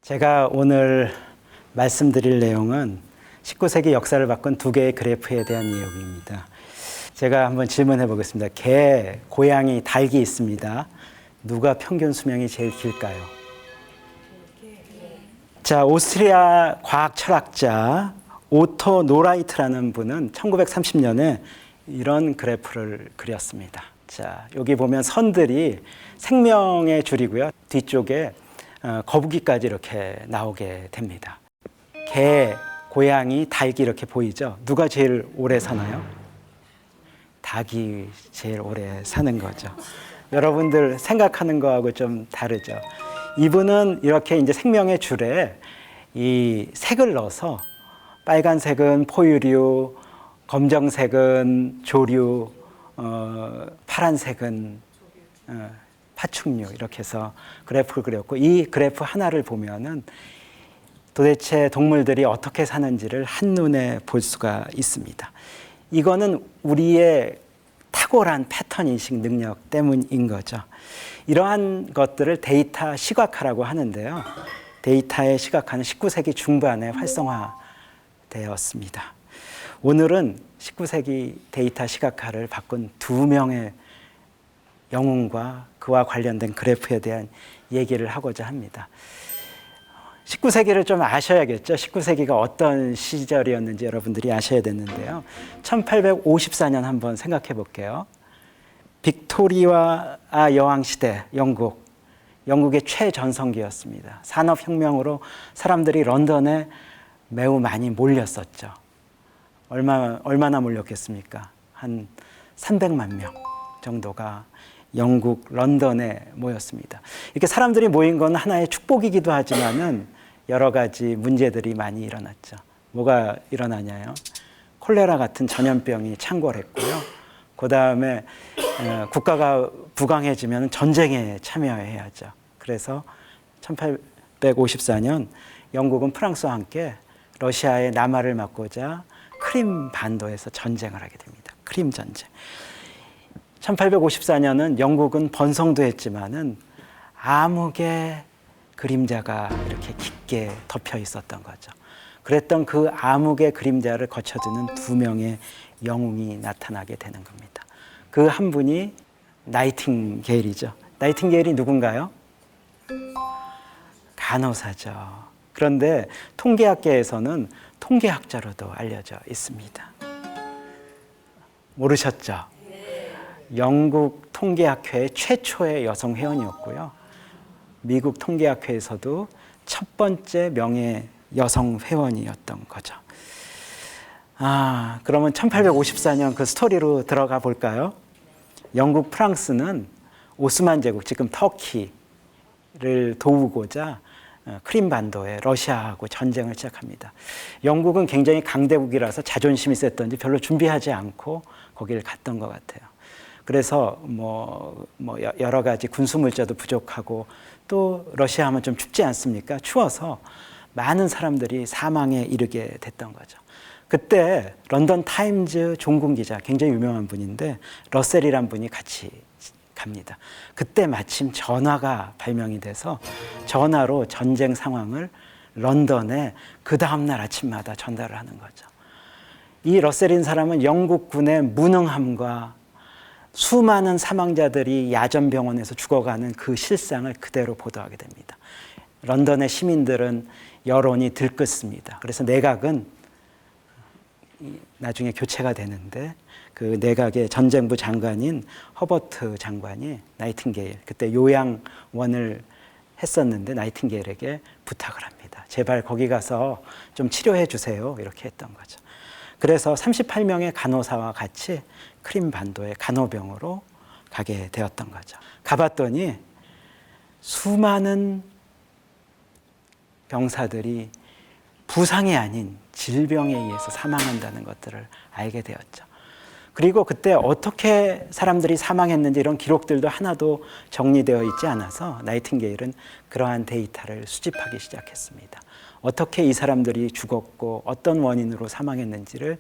제가 오늘 말씀드릴 내용은 19세기 역사를 바꾼 두 개의 그래프에 대한 이야기입니다. 제가 한번 질문해 보겠습니다. 개, 고양이, 닭이 있습니다. 누가 평균 수명이 제일 길까요? 자, 오스트리아 과학 철학자 오토 노라이트라는 분은 1930년에 이런 그래프를 그렸습니다. 자, 여기 보면 선들이 생명의 줄이고요. 뒤쪽에 거북이까지 이렇게 나오게 됩니다. 개, 고양이, 닭이 이렇게 보이죠? 누가 제일 오래 사나요? 닭이 제일 오래 사는 거죠. 여러분들 생각하는 거하고 좀 다르죠. 이분은 이렇게 이제 생명의 줄에 이 색을 넣어서 빨간색은 포유류, 검정색은 조류, 파란색은 파충류 이렇게 해서 그래프를 그렸고, 이 그래프 하나를 보면은 도대체 동물들이 어떻게 사는지를 한눈에 볼 수가 있습니다. 이거는 우리의 탁월한 패턴 인식 능력 때문인 거죠. 이러한 것들을 데이터 시각화라고 하는데요. 데이터의 시각화는 19세기 중반에 활성화되었습니다. 오늘은 19세기 데이터 시각화를 바꾼 두 명의 영웅과 그와 관련된 그래프에 대한 얘기를 하고자 합니다. 19세기를 좀 아셔야겠죠. 19세기가 어떤 시절이었는지 여러분들이 아셔야 되는데요. 1854년 한번 생각해 볼게요. 빅토리아 여왕 시대 영국의 최전성기였습니다. 산업혁명으로 사람들이 런던에 매우 많이 몰렸었죠. 얼마나 몰렸겠습니까? 한 300만 명 정도가 영국 런던에 모였습니다. 이렇게 사람들이 모인 건 하나의 축복이기도 하지만은 여러 가지 문제들이 많이 일어났죠. 뭐가 일어나냐요? 콜레라 같은 전염병이 창궐했고요. 그 다음에 국가가 부강해지면 전쟁에 참여해야죠. 그래서 1854년 영국은 프랑스와 함께 러시아의 남하를 막고자 크림 반도에서 전쟁을 하게 됩니다. 크림 전쟁. 1854년은 영국은 번성도 했지만은 암흑의 그림자가 이렇게 깊게 덮여 있었던 거죠. 그랬던 그 암흑의 그림자를 거쳐드는 두 명의 영웅이 나타나게 되는 겁니다. 그 한 분이 나이팅게일이죠. 나이팅게일이 누군가요? 간호사죠. 그런데 통계학계에서는 통계학자로도 알려져 있습니다. 모르셨죠? 영국 통계학회의 최초의 여성 회원이었고요. 미국 통계학회에서도 첫 번째 명예 여성 회원이었던 거죠. 그러면 1854년 그 스토리로 들어가 볼까요? 영국, 프랑스는 오스만 제국, 지금 터키를 도우고자 크림 반도에 러시아하고 전쟁을 시작합니다. 영국은 굉장히 강대국이라서 자존심이 셌던지 별로 준비하지 않고 거기를 갔던 것 같아요. 그래서 여러 가지 군수 물자도 부족하고 또 러시아 하면 좀 춥지 않습니까? 추워서 많은 사람들이 사망에 이르게 됐던 거죠. 그때 런던 타임즈 종군 기자, 굉장히 유명한 분인데 러셀이란 분이 같이 갑니다. 그때 마침 전화가 발명이 돼서 전화로 전쟁 상황을 런던에 그 다음날 아침마다 전달을 하는 거죠. 이 러셀인 사람은 영국군의 무능함과 수많은 사망자들이 야전병원에서 죽어가는 그 실상을 그대로 보도하게 됩니다. 런던의 시민들은 여론이 들끓습니다. 그래서 내각은 나중에 교체가 되는데 그 내각의 전쟁부 장관인 허버트 장관이 나이팅게일, 그때 요양원을 했었는데 나이팅게일에게 부탁을 합니다. 제발 거기 가서 좀 치료해 주세요. 이렇게 했던 거죠. 그래서 38명의 간호사와 같이 크림 반도의 간호병으로 가게 되었던 거죠. 가봤더니 수많은 병사들이 부상이 아닌 질병에 의해서 사망한다는 것들을 알게 되었죠. 그리고 그때 어떻게 사람들이 사망했는지 이런 기록들도 하나도 정리되어 있지 않아서 나이팅게일은 그러한 데이터를 수집하기 시작했습니다. 어떻게 이 사람들이 죽었고 어떤 원인으로 사망했는지를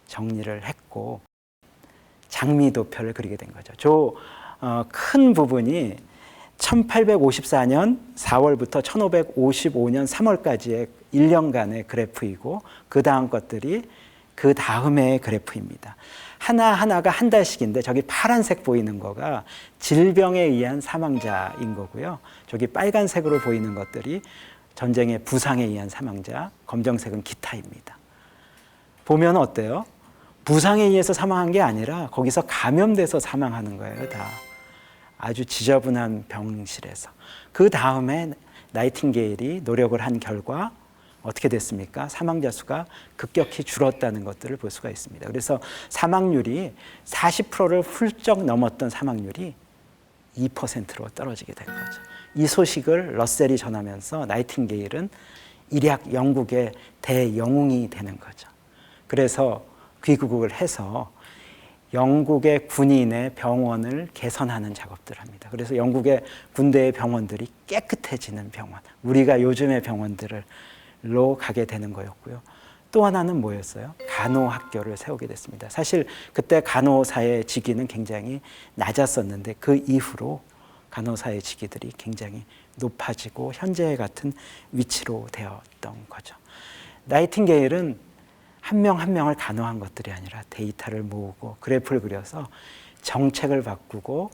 정리를 했고 장미도표를 그리게 된 거죠. 큰 부분이 1854년 4월부터 1555년 3월까지의 1년간의 그래프이고 그 다음 것들이 그 다음의 그래프입니다. 하나하나가 한 달씩인데 저기 파란색 보이는 거가 질병에 의한 사망자인 거고요. 저기 빨간색으로 보이는 것들이 전쟁의 부상에 의한 사망자, 검정색은 기타입니다. 보면 어때요? 부상에 의해서 사망한 게 아니라 거기서 감염돼서 사망하는 거예요, 다. 아주 지저분한 병실에서. 그 다음에 나이팅게일이 노력을 한 결과 어떻게 됐습니까? 사망자 수가 급격히 줄었다는 것들을 볼 수가 있습니다. 그래서 사망률이 40%를 훌쩍 넘었던 사망률이 2%로 떨어지게 된 거죠. 이 소식을 러셀이 전하면서 나이팅게일은 일약 영국의 대영웅이 되는 거죠. 그래서 귀국을 해서 영국의 군인의 병원을 개선하는 작업들을 합니다. 그래서 영국의 군대의 병원들이 깨끗해지는 병원, 우리가 요즘의 병원들로 가게 되는 거였고요. 또 하나는 뭐였어요? 간호학교를 세우게 됐습니다. 사실 그때 간호사의 직위는 굉장히 낮았었는데 그 이후로 간호사의 직위들이 굉장히 높아지고 현재 같은 위치로 되었던 거죠. 나이팅게일은 한 명 한 명을 간호한 것들이 아니라 데이터를 모으고 그래프를 그려서 정책을 바꾸고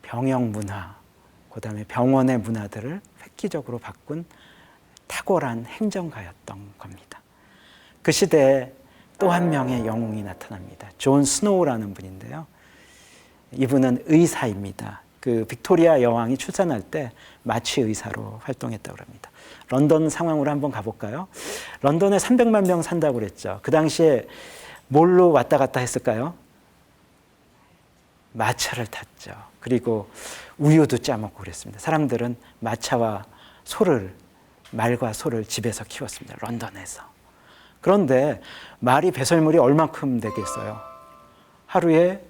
병영 문화, 그다음에 병원의 문화들을 획기적으로 바꾼 탁월한 행정가였던 겁니다. 그 시대에 또 한 명의 영웅이 나타납니다. 존 스노우라는 분인데요. 이분은 의사입니다. 그 빅토리아 여왕이 출산할 때 마취 의사로 활동했다고 합니다. 런던 상황으로 한번 가볼까요? 런던에 300만 명 산다고 그랬죠. 그 당시에 뭘로 왔다 갔다 했을까요? 마차를 탔죠. 그리고 우유도 짜먹고 그랬습니다. 사람들은 마차와 말과 소를 집에서 키웠습니다. 런던에서. 그런데 말이 배설물이 얼만큼 되겠어요? 하루에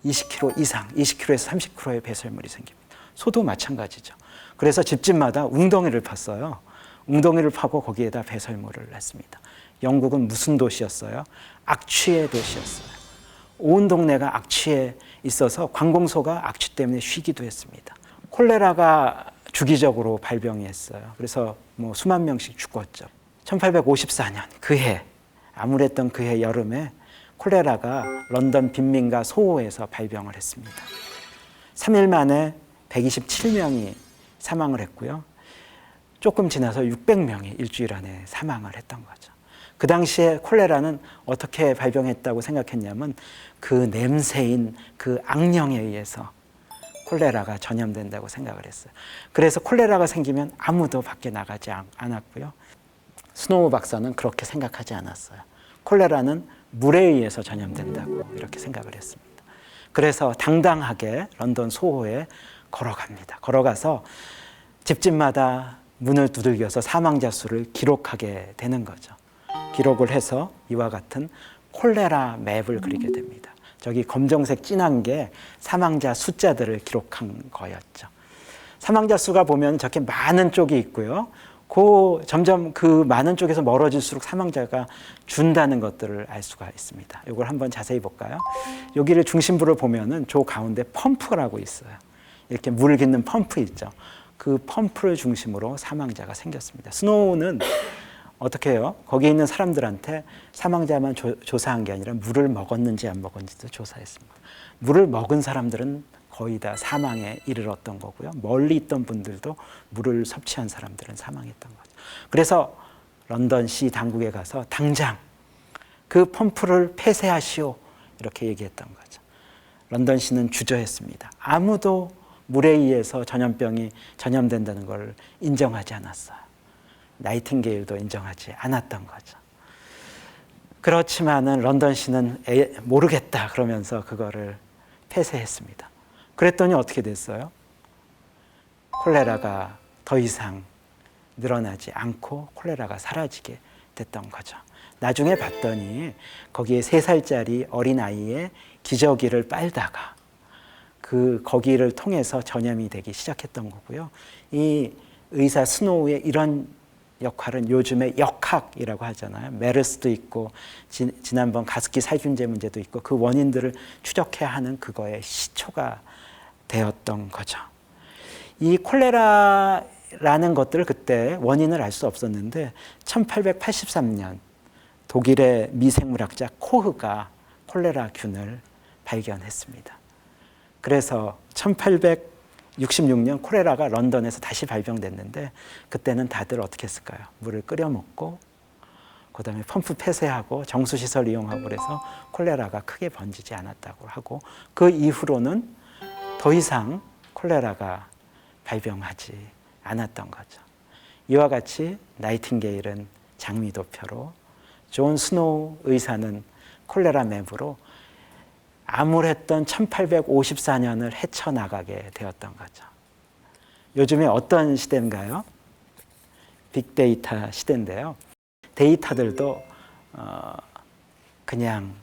20kg 이상, 20kg에서 30kg의 배설물이 생깁니다. 소도 마찬가지죠. 그래서 집집마다 웅덩이를 팠어요. 웅덩이를 파고 거기에다 배설물을 냈습니다. 영국은 무슨 도시였어요? 악취의 도시였어요. 온 동네가 악취에 있어서 관공서가 악취 때문에 쉬기도 했습니다. 콜레라가 주기적으로 발병이 했어요. 그래서 수만 명씩 죽었죠. 1854년 그해, 암울했던 그해 여름에 콜레라가 런던 빈민가 소호에서 발병을 했습니다. 3일 만에 127명이 사망을 했고요. 조금 지나서 600명이 일주일 안에 사망을 했던 거죠. 그 당시에 콜레라는 어떻게 발병했다고 생각했냐면 그 냄새인 그 악령에 의해서 콜레라가 전염된다고 생각을 했어요. 그래서 콜레라가 생기면 아무도 밖에 나가지 않았고요. 스노우 박사는 그렇게 생각하지 않았어요. 콜레라는 물에 의해서 전염된다고 이렇게 생각을 했습니다. 그래서 당당하게 런던 소호에 걸어갑니다. 걸어가서 집집마다 문을 두들겨서 사망자 수를 기록하게 되는 거죠. 기록을 해서 이와 같은 콜레라 맵을 그리게 됩니다. 저기 검정색 진한 게 사망자 숫자들을 기록한 거였죠. 사망자 수가 보면 저렇게 많은 쪽이 있고요. 점점 그 많은 쪽에서 멀어질수록 사망자가 준다는 것들을 알 수가 있습니다. 이걸 한번 자세히 볼까요? 여기를 중심부를 보면은 저 가운데 펌프라고 있어요. 이렇게 물을 깃는 펌프 있죠. 그 펌프를 중심으로 사망자가 생겼습니다. 스노우는 어떻게 해요? 거기에 있는 사람들한테 사망자만 조사한 게 아니라 물을 먹었는지 안 먹었는지도 조사했습니다. 물을 먹은 사람들은 거의 다 사망에 이르렀던 거고요. 멀리 있던 분들도 물을 섭취한 사람들은 사망했던 거죠. 그래서 런던시 당국에 가서 당장 그 펌프를 폐쇄하시오 이렇게 얘기했던 거죠. 런던시는 주저했습니다. 아무도 물에 의해서 전염병이 전염된다는 걸 인정하지 않았어요. 나이팅게일도 인정하지 않았던 거죠. 그렇지만은 런던시는 모르겠다 그러면서 그거를 폐쇄했습니다. 그랬더니 어떻게 됐어요? 콜레라가 더 이상 늘어나지 않고 콜레라가 사라지게 됐던 거죠. 나중에 봤더니 거기에 3살짜리 어린아이의 기저귀를 빨다가 그 거기를 통해서 전염이 되기 시작했던 거고요. 이 의사 스노우의 이런 역할은 요즘에 역학이라고 하잖아요. 메르스도 있고 지난번 가습기 살균제 문제도 있고 그 원인들을 추적해야 하는 그거의 시초가 되었던 거죠. 이 콜레라라는 것들을 그때 원인을 알 수 없었는데 1883년 독일의 미생물학자 코흐가 콜레라균을 발견했습니다. 그래서 1866년 콜레라가 런던에서 다시 발병됐는데 그때는 다들 어떻게 했을까요? 물을 끓여 먹고 그다음에 펌프 폐쇄하고 정수시설 이용하고 그래서 콜레라가 크게 번지지 않았다고 하고 그 이후로는 더 이상 콜레라가 발병하지 않았던 거죠. 이와 같이 나이팅게일은 장미도표로 존 스노우 의사는 콜레라 맵으로 암울했던 1854년을 헤쳐나가게 되었던 거죠. 요즘에 어떤 시대인가요? 빅데이터 시대인데요. 데이터들도 그냥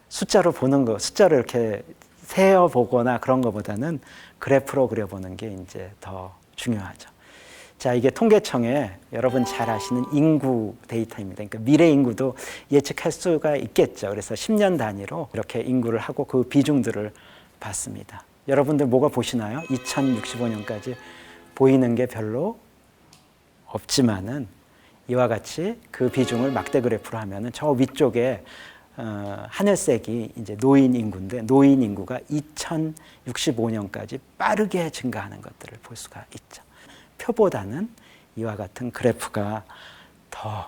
숫자로 보는 거, 숫자로 이렇게 세어보거나 그런 것보다는 그래프로 그려보는 게 이제 더 중요하죠. 자, 이게 통계청에 여러분 잘 아시는 인구 데이터입니다. 그러니까 미래 인구도 예측할 수가 있겠죠. 그래서 10년 단위로 이렇게 인구를 하고 그 비중들을 봤습니다. 여러분들 뭐가 보시나요? 2065년까지 보이는 게 별로 없지만은 이와 같이 그 비중을 막대 그래프로 하면은 저 위쪽에 하늘색이 이제 노인 인구인데 노인 인구가 2065년까지 빠르게 증가하는 것들을 볼 수가 있죠. 표보다는 이와 같은 그래프가 더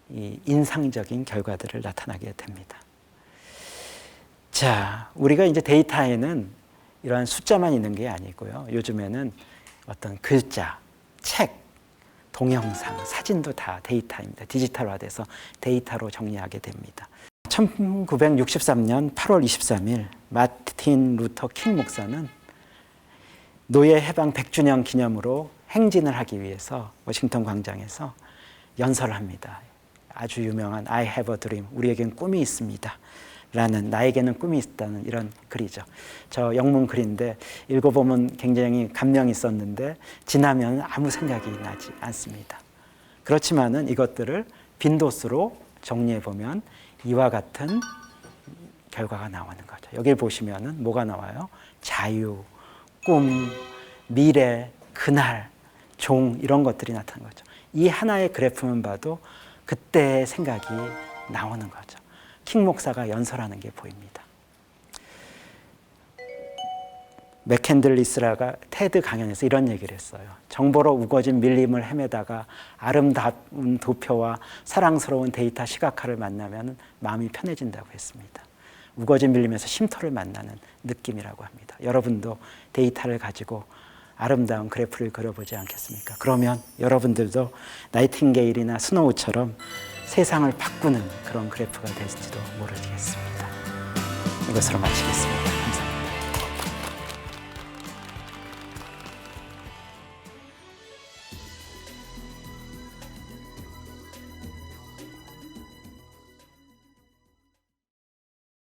인상적인 결과들을 나타나게 됩니다. 자, 우리가 이제 데이터에는 이러한 숫자만 있는 게 아니고요. 요즘에는 어떤 글자, 책, 동영상, 사진도 다 데이터입니다. 디지털화돼서 데이터로 정리하게 됩니다. 1963년 8월 23일 마틴 루터 킹 목사는 노예 해방 100주년 기념으로 행진을 하기 위해서 워싱턴 광장에서 연설을 합니다. 아주 유명한 I have a dream, 우리에겐 꿈이 있습니다 라는, 나에게는 꿈이 있다는 이런 글이죠. 저 영문 글인데 읽어보면 굉장히 감명이 있었는데 지나면 아무 생각이 나지 않습니다. 그렇지만은 이것들을 빈도수로 정리해보면 이와 같은 결과가 나오는 거죠. 여기 보시면은 뭐가 나와요? 자유, 꿈, 미래, 그날, 종, 이런 것들이 나타나는 거죠. 이 하나의 그래프만 봐도 그때의 생각이 나오는 거죠. 킹 목사가 연설하는 게 보입니다. 맥캔들리스라가 테드 강연에서 이런 얘기를 했어요. 정보로 우거진 밀림을 헤매다가 아름다운 도표와 사랑스러운 데이터 시각화를 만나면 마음이 편해진다고 했습니다. 우거진 밀림에서 쉼터를 만나는 느낌이라고 합니다. 여러분도 데이터를 가지고 아름다운 그래프를 그려보지 않겠습니까? 그러면 여러분들도 나이팅게일이나 스노우처럼 세상을 바꾸는 그런 그래프가 될지도 모르겠습니다. 이것으로 마치겠습니다. 감사합니다.